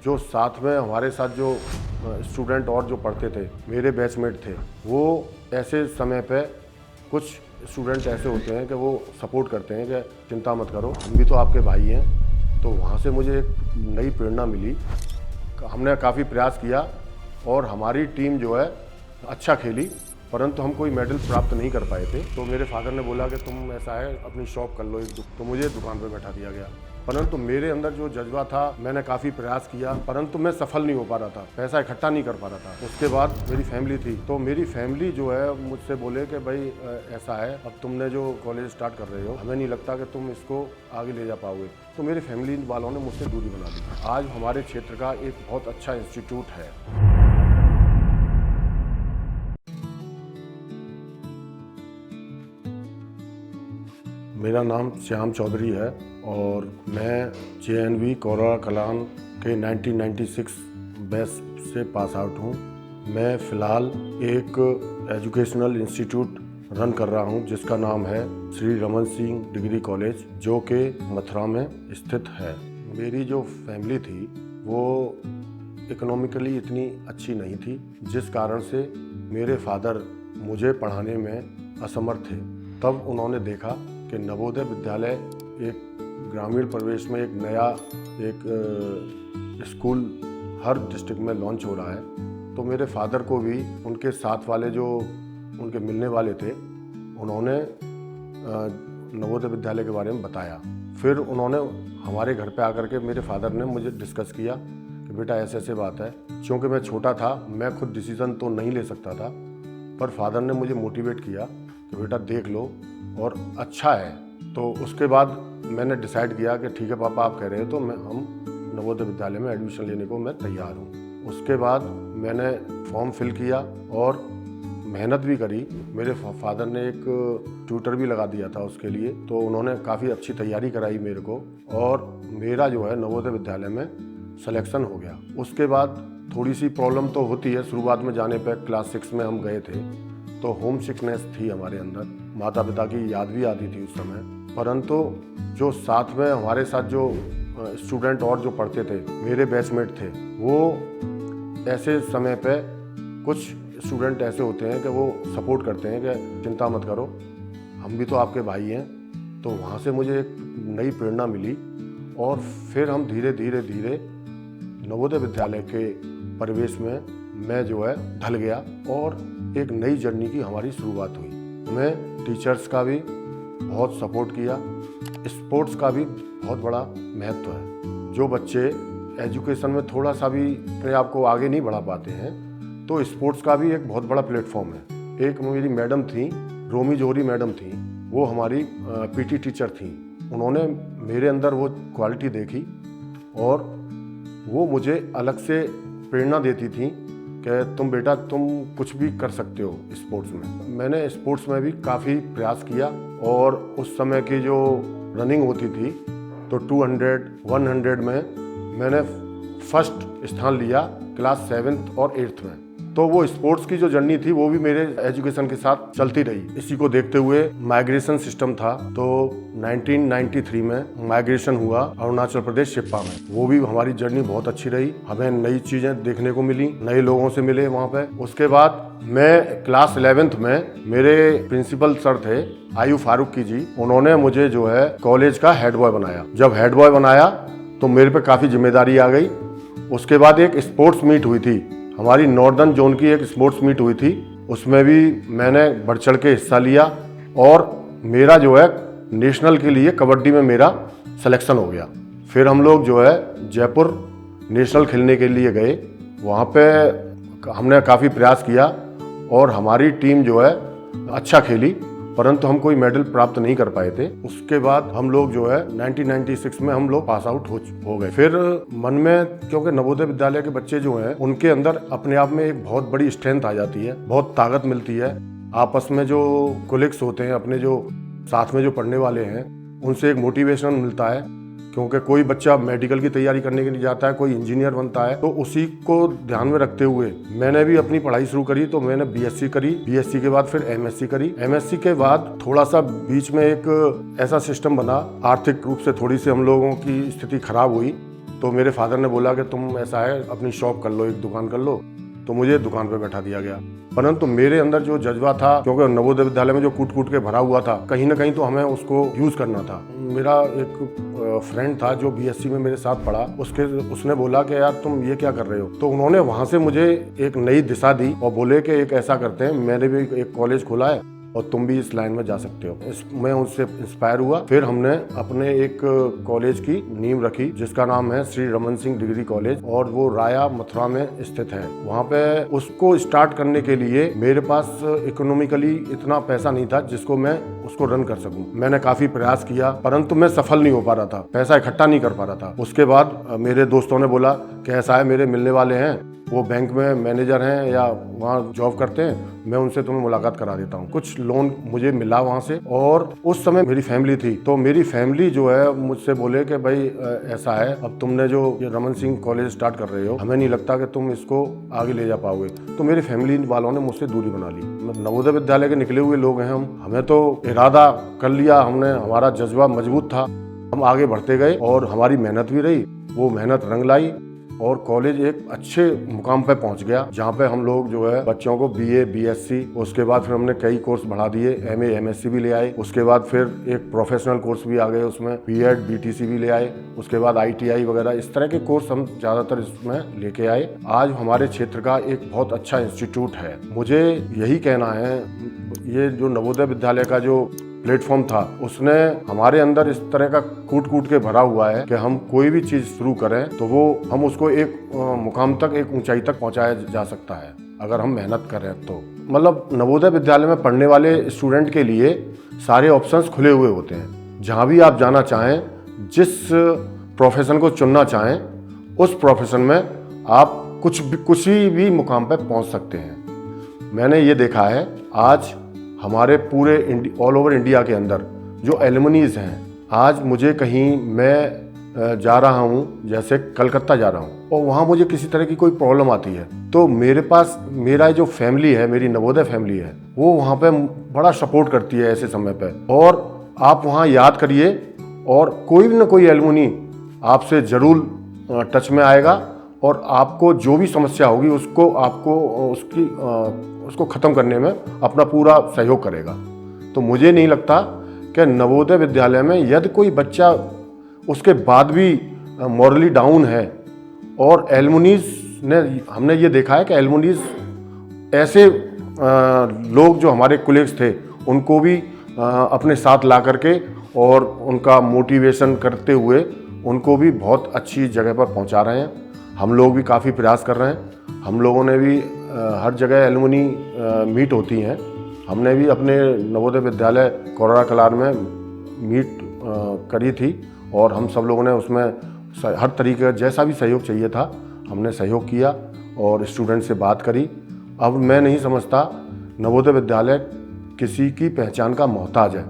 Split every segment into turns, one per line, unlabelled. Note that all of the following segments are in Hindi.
जो साथ में हमारे साथ जो स्टूडेंट और जो पढ़ते थे, मेरे बैचमेट थे, वो ऐसे समय पे कुछ स्टूडेंट ऐसे होते हैं कि वो सपोर्ट करते हैं कि चिंता मत करो, हम भी तो आपके भाई हैं। तो वहाँ से मुझे एक नई प्रेरणा मिली। हमने काफ़ी प्रयास किया और हमारी टीम जो है अच्छा खेली, परंतु हम कोई मेडल प्राप्त नहीं कर पाए थे। तो मेरे फादर ने बोला कि तुम ऐसा है अपनी शॉप कर लो एक, तो मुझे दुकान पर बैठा दिया गया। परंतु मेरे अंदर जो जज्बा था, मैंने काफ़ी प्रयास किया, परंतु मैं सफल नहीं हो पा रहा था, पैसा इकट्ठा नहीं कर पा रहा था। उसके बाद मेरी फैमिली थी, तो मेरी फैमिली जो है मुझसे बोले कि भाई ऐसा है, अब तुमने जो कॉलेज स्टार्ट कर रहे हो, हमें नहीं लगता कि तुम इसको आगे ले जा पाओगे। तो मेरी फैमिली वालों ने मुझसे दूरी बना दी। आज हमारे क्षेत्र का एक बहुत अच्छा इंस्टीट्यूट है। मेरा नाम श्याम चौधरी है और मैं JNV कोरोना कलान के 1996 बैच से पास आउट हूँ। मैं फ़िलहाल एक एजुकेशनल इंस्टीट्यूट रन कर रहा हूँ जिसका नाम है श्री रमन सिंह डिग्री कॉलेज, जो कि मथुरा में स्थित है। मेरी जो फैमिली थी वो इकोनॉमिकली इतनी अच्छी नहीं थी, जिस कारण से मेरे फादर मुझे पढ़ाने में असमर्थ थे। तब उन्होंने देखा कि नवोदय विद्यालय एक ग्रामीण परिवेश में एक नया एक स्कूल हर डिस्ट्रिक्ट में लॉन्च हो रहा है। तो मेरे फादर को भी उनके साथ वाले जो उनके मिलने वाले थे, उन्होंने नवोदय विद्यालय के बारे में बताया। फिर उन्होंने हमारे घर पे आकर के मेरे फादर ने मुझे डिस्कस किया कि बेटा ऐसे ऐसे बात है। क्योंकि मैं छोटा था, मैं खुद डिसीज़न तो नहीं ले सकता था, पर फादर ने मुझे मोटिवेट किया कि बेटा देख लो और अच्छा है। तो उसके बाद मैंने डिसाइड किया कि ठीक है पापा आप कह रहे हैं तो हम नवोदय विद्यालय में एडमिशन लेने को मैं तैयार हूँ। उसके बाद मैंने फॉर्म फिल किया और मेहनत भी करी। मेरे फादर ने एक ट्यूटर भी लगा दिया था उसके लिए, तो उन्होंने काफ़ी अच्छी तैयारी कराई मेरे को और मेरा जो है नवोदय विद्यालय में सिलेक्शन हो गया। उसके बाद थोड़ी सी प्रॉब्लम तो होती है शुरुआत में जाने पर। क्लास 6 में हम गए थे तो होम सिकनेस थी हमारे अंदर, माता पिता की याद भी आती थी उस समय। परंतु जो साथ में हमारे साथ जो स्टूडेंट और जो पढ़ते थे, मेरे बैचमेट थे, वो ऐसे समय पे कुछ स्टूडेंट ऐसे होते हैं कि वो सपोर्ट करते हैं कि चिंता मत करो, हम भी तो आपके भाई हैं। तो वहाँ से मुझे एक नई प्रेरणा मिली और फिर हम धीरे धीरे धीरे नवोदय विद्यालय के परिवेश में मैं जो है ढल गया और एक नई जर्नी की हमारी शुरुआत हुई। हमें टीचर्स का भी बहुत सपोर्ट किया, स्पोर्ट्स का भी बहुत बड़ा महत्व है। जो बच्चे एजुकेशन में थोड़ा सा भी अपने आप को आगे नहीं बढ़ा पाते हैं, तो स्पोर्ट्स का भी एक बहुत बड़ा प्लेटफॉर्म है। एक मेरी मैडम थी, रोमी जोहरी मैडम थी, वो हमारी PT टीचर थी। उन्होंने मेरे अंदर वो क्वालिटी देखी और वो मुझे अलग से प्रेरणा देती थी कि तुम बेटा तुम कुछ भी कर सकते हो स्पोर्ट्स में। मैंने स्पोर्ट्स में भी काफ़ी प्रयास किया और उस समय की जो रनिंग होती थी तो 200, 100 में मैंने फर्स्ट स्थान लिया क्लास 7th और 8th में। तो वो स्पोर्ट्स की जो जर्नी थी वो भी मेरे एजुकेशन के साथ चलती रही। इसी को देखते हुए माइग्रेशन सिस्टम था, तो 1993 में माइग्रेशन हुआ अरुणाचल प्रदेश शिप्पा में। वो भी हमारी जर्नी बहुत अच्छी रही, हमें नई चीज़ें देखने को मिली, नए लोगों से मिले वहाँ पे। उसके बाद मैं क्लास 11th में, मेरे प्रिंसिपल सर थे आयु फारूकी जी, उन्होंने मुझे जो है कॉलेज का हेड बॉय बनाया। जब हेड बॉय बनाया तो मेरे पे काफ़ी जिम्मेदारी आ गई। उसके बाद एक स्पोर्ट्स मीट हुई थी, हमारी नॉर्दर्न जोन की एक स्पोर्ट्स मीट हुई थी, उसमें भी मैंने बढ़ चढ़ के हिस्सा लिया और मेरा जो है नेशनल के लिए कबड्डी में मेरा सिलेक्शन हो गया। फिर हम लोग जो है जयपुर नेशनल खेलने के लिए गए, वहाँ पे हमने काफ़ी प्रयास किया और हमारी टीम जो है अच्छा खेली, परंतु हम कोई मेडल प्राप्त नहीं कर पाए थे। उसके बाद हम लोग जो है 1996 में हम लोग पास आउट हो गए। फिर मन में, क्योंकि नवोदय विद्यालय के बच्चे जो हैं उनके अंदर अपने आप में एक बहुत बड़ी स्ट्रेंथ आ जाती है, बहुत ताकत मिलती है। आपस में जो कोलिग्स होते हैं, अपने जो साथ में जो पढ़ने वाले हैं, उनसे एक मोटिवेशन मिलता है। क्योंकि कोई बच्चा मेडिकल की तैयारी करने के लिए जाता है, कोई इंजीनियर बनता है, तो उसी को ध्यान में रखते हुए मैंने भी अपनी पढ़ाई शुरू करी। तो मैंने BSc करी, BSc के बाद फिर MSc करी। MSc के बाद थोड़ा सा बीच में एक ऐसा सिस्टम बना, आर्थिक रूप से थोड़ी सी हम लोगों की स्थिति खराब हुई, तो मेरे फादर ने बोला कि तुम ऐसा है अपनी शॉप कर लो, एक दुकान कर लो, तो मुझे दुकान पे बैठा दिया गया। परंतु मेरे अंदर जो जज्बा था, क्योंकि नवोदय विद्यालय में जो कूट कूट के भरा हुआ था, कहीं ना कहीं तो हमें उसको यूज करना था। मेरा एक फ्रेंड था जो बीएससी में मेरे साथ पढ़ा, उसने बोला कि यार तुम ये क्या कर रहे हो, तो उन्होंने वहां से मुझे एक नई दिशा दी और बोले कि एक ऐसा करते हैं, मैंने भी एक कॉलेज खोला है और तुम भी इस लाइन में जा सकते हो। मैं उनसे इंस्पायर हुआ। फिर हमने अपने एक कॉलेज की नींव रखी जिसका नाम है श्री रमन सिंह डिग्री कॉलेज, और वो राया मथुरा में स्थित है। वहाँ पे उसको स्टार्ट करने के लिए मेरे पास इकोनॉमिकली इतना पैसा नहीं था जिसको मैं उसको रन कर सकूं। मैंने काफी प्रयास किया परंतु मैं सफल नहीं हो पा रहा था, पैसा इकट्ठा नहीं कर पा रहा था। उसके बाद मेरे दोस्तों ने बोला कि ऐसा है, मेरे मिलने वाले हैं, वो बैंक में मैनेजर हैं या वहाँ जॉब करते हैं, मैं उनसे तुम्हें मुलाकात करा देता हूँ। कुछ लोन मुझे मिला वहाँ से, और उस समय मेरी फैमिली थी, तो मेरी फैमिली जो है मुझसे बोले कि भाई ऐसा है, अब तुमने जो ये रमन सिंह कॉलेज स्टार्ट कर रहे हो, हमें नहीं लगता कि तुम इसको आगे ले जा पाओगे। तो मेरी फैमिली वालों ने मुझसे दूरी बना ली। नवोदय विद्यालय के निकले हुए लोग हैं हमें तो इरादा कर लिया हमने, हमारा जज्बा मजबूत था, हम आगे बढ़ते गए और हमारी मेहनत भी रही, वो मेहनत रंग लाई और कॉलेज एक अच्छे मुकाम पे पहुंच गया, जहाँ पे हम लोग जो है बच्चों को बीए, बीएससी, उसके बाद फिर हमने कई कोर्स बढ़ा दिए, एमए, एमएससी भी ले आए। उसके बाद फिर एक प्रोफेशनल कोर्स भी आ गए, उसमें बीएड, बीटीसी भी ले आए। उसके बाद आईटीआई वगैरह इस तरह के कोर्स हम ज़्यादातर इसमें लेके आए। आज हमारे क्षेत्र का एक बहुत अच्छा इंस्टीट्यूट है। मुझे यही कहना है, ये जो नवोदय विद्यालय का जो प्लेटफॉर्म था, उसने हमारे अंदर इस तरह का कूट कूट के भरा हुआ है कि हम कोई भी चीज़ शुरू करें तो वो हम उसको एक मुकाम तक, एक ऊंचाई तक पहुंचाया जा सकता है अगर हम मेहनत करें तो। मतलब नवोदय विद्यालय में पढ़ने वाले स्टूडेंट के लिए सारे ऑप्शंस खुले हुए होते हैं। जहां भी आप जाना चाहें, जिस प्रोफेशन को चुनना चाहें, उस प्रोफेशन में आप कुछ भी मुकाम पर पहुँच सकते हैं। मैंने ये देखा है आज हमारे पूरे ऑल ओवर इंडिया के अंदर जो एलुमनीज हैं, आज मुझे कहीं मैं जा रहा हूँ, जैसे कलकत्ता जा रहा हूँ, और वहाँ मुझे किसी तरह की कोई प्रॉब्लम आती है तो मेरे पास मेरा जो फैमिली है, मेरी नवोदय फैमिली है, वो वहाँ पे बड़ा सपोर्ट करती है ऐसे समय पे। और आप वहाँ याद करिए और कोई ना कोई एलुमनी आपसे ज़रूर टच में आएगा और आपको जो भी समस्या होगी उसको उसको ख़त्म करने में अपना पूरा सहयोग करेगा। तो मुझे नहीं लगता कि नवोदय विद्यालय में यदि कोई बच्चा उसके बाद भी मॉरली डाउन है, और एलुमनीज ने, हमने ये देखा है कि एलुमनीज ऐसे लोग जो हमारे कोलीग्स थे उनको भी अपने साथ ला करके और उनका मोटिवेशन करते हुए उनको भी बहुत अच्छी जगह पर पहुंचा रहे हैं। हम लोग भी काफ़ी प्रयास कर रहे हैं। हम लोगों ने भी हर जगह एलुमनी मीट होती हैं, हमने भी अपने नवोदय विद्यालय कोरोरा कलान में मीट करी थी और हम सब लोगों ने उसमें हर तरीके का जैसा भी सहयोग चाहिए था हमने सहयोग किया और स्टूडेंट से बात करी। अब मैं नहीं समझता नवोदय विद्यालय किसी की पहचान का मोहताज है।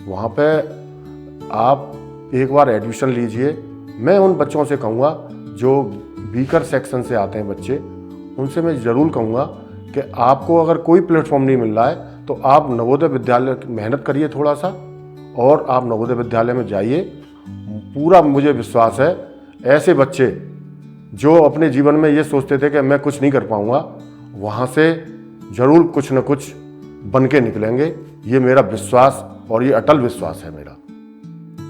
वहाँ पे आप एक बार एडमिशन लीजिए। मैं उन बच्चों से कहूँगा जो वीकर सेक्शन से आते हैं बच्चे, उनसे मैं ज़रूर कहूँगा कि आपको अगर कोई प्लेटफॉर्म नहीं मिल रहा है तो आप नवोदय विद्यालय की मेहनत करिए थोड़ा सा, और आप नवोदय विद्यालय में जाइए। पूरा मुझे विश्वास है ऐसे बच्चे जो अपने जीवन में ये सोचते थे कि मैं कुछ नहीं कर पाऊँगा, वहाँ से ज़रूर कुछ न कुछ बन के निकलेंगे। ये मेरा विश्वास और ये अटल विश्वास है मेरा।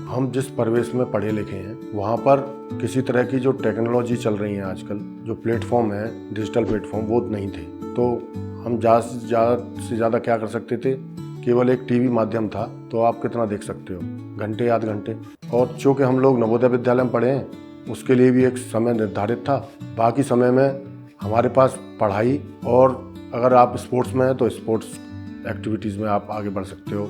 हम जिस परिवेश में पढ़े लिखे हैं वहाँ पर किसी तरह की जो टेक्नोलॉजी चल रही है आजकल, जो प्लेटफॉर्म है डिजिटल प्लेटफॉर्म, वो नहीं थे। तो हम ज़्यादा से ज़्यादा क्या कर सकते थे, केवल एक टीवी माध्यम था, तो आप कितना देख सकते हो, घंटे आध घंटे। और चूँकि हम लोग नवोदय विद्यालय में पढ़े हैं उसके लिए भी एक समय निर्धारित था। बाकी समय में हमारे पास पढ़ाई, और अगर आप स्पोर्ट्स में हैं तो स्पोर्ट्स एक्टिविटीज़ में आप आगे बढ़ सकते हो,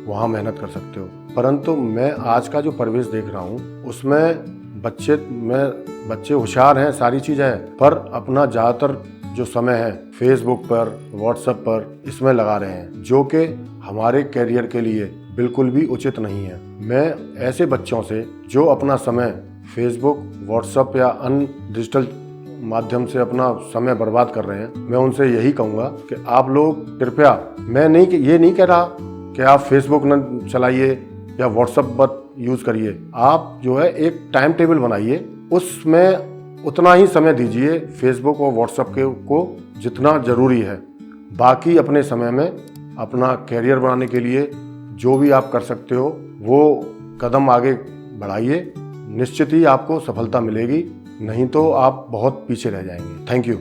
वहाँ मेहनत कर सकते हो। परंतु मैं आज का जो परिवेश देख रहा हूँ उसमें बच्चे होशियार हैं, सारी चीज़ है, पर अपना ज़्यादातर जो समय है फेसबुक पर, व्हाट्सएप पर, इसमें लगा रहे हैं, जो कि हमारे कैरियर के लिए बिल्कुल भी उचित नहीं है। मैं ऐसे बच्चों से जो अपना समय फेसबुक, व्हाट्सएप या अन्य डिजिटल माध्यम से अपना समय बर्बाद कर रहे हैं, मैं उनसे यही कहूँगा कि आप लोग कृपया, मैं ये नहीं कह रहा कि आप फेसबुक न चलाइए या व्हाट्सएप मत यूज़ करिए। आप जो है एक टाइम टेबल बनाइए उसमें उतना ही समय दीजिए फेसबुक और व्हाट्सएप को जितना ज़रूरी है। बाकी अपने समय में अपना कैरियर बनाने के लिए जो भी आप कर सकते हो वो कदम आगे बढ़ाइए। निश्चित ही आपको सफलता मिलेगी, नहीं तो आप बहुत पीछे रह जाएंगे। Thank you.